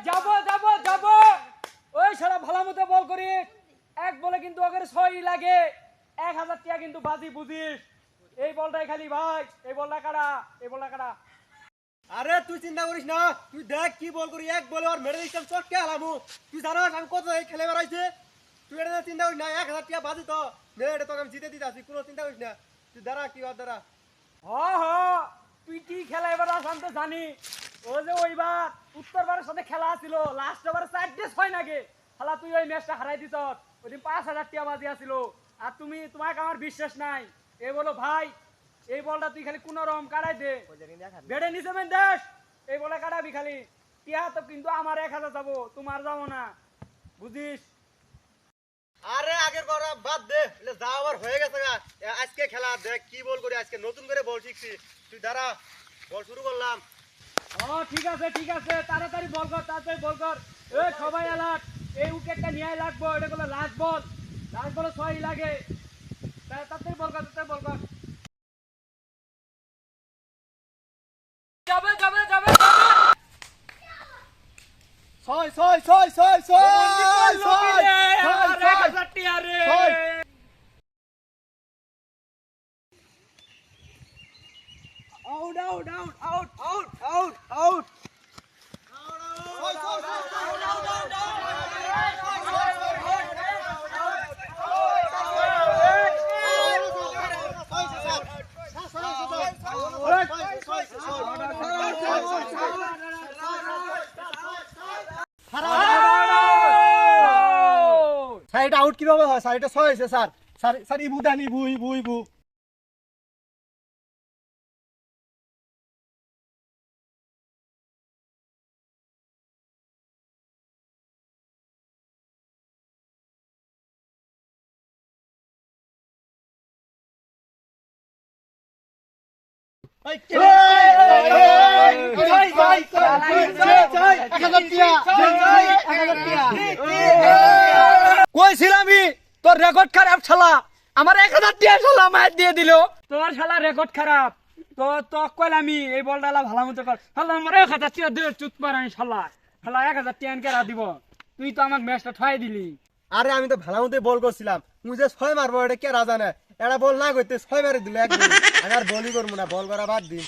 যাবো যাবো যাবো ওই শালা ভালো মতো বল করিস এক বলে কিন্তু ওকে 6 লাগে 1000 টাকা কিন্তু বাজি বুঝিস এই বলটাই খালি ভাই এই বলটা কাটা এই বলটা কাটা আরে তুই চিন্তা করিস না তুই দেখ কি বল করি এক বলে আর মেরে দিতাম চটকে হালামু তুই জানাস আমি কত এই খেলে বেড়াইছে তুই এটা চিন্তা করিস না 1000 টাকা বাজি তো নে এটা তোকে আমি জিতে দিতে আসি কোনো চিন্তা করিস না তুই দাঁড়া কি আর দাঁড়া হ তুই কি খেলা এবার আমি তো জানি ও যে ওইবার উত্তরবারের সাথে খেলা ছিল লাস্ট ওভারে 4-6 নাগে শালা তুই ওই ম্যাচটা হারাই দিছ ওইদিন 5000 টাকা বাজি আছিল আর তুমি তোমাকে আমার বিশ্বাস নাই এই বলো ভাই এই বলটা তুই খালি কোন রকম কাটাই দে বেড়ে নিছে মেন দেশ এই বলে কাটাবি খালি টিয়া তো কিন্তু আমার 1000 যাবো তোমার যাবো না বুঝিস আরে আগের করা বাদ দে এলে যা আবার হয়ে গেছে গা আজকে খেলা দেখ কি বল করি আজকে নতুন করে বল শিখছি তুই দাঁড়া বল শুরু করলাম ঠিক আছে তাড়াতাড়ি বল কর এই সবাই অ্যালার্ট এই উইকেটটা নিয়ে লাগবো এটা হলো লাস্ট বল 6 লাগে তাড়াতাড়ি বল কর যাবে ছয় ছয় ছয় ছয় ছয় ছয় আউট সাইড আউট কিভাবে হয় স্যার এটা 6 হয়েছে স্যার স্যার ইবু দেন ইবু কইছিলাম তোর রেকর্ড খারাপ শালা আমার 1000 টাকা শালা মার দিয়ে দিল তোর শালা রেকর্ড খারাপ তো কইলাম এই বলটা ভালো মতো কর শালা আমার 1000 টাকা দিয়ে চুত মারানি শালা 1000 টাকা কেরা দিব তুই তো আমাকে ম্যাচটা ঠয়াই দিলি আরে আমি তো ভালো মতো বল করছিলাম মুই যে 6 মারবো এটা কে রাজা না এটা বল না করতে 6 মারি দিল এক আমি আর বলই করবো না বল করা বাদ দিন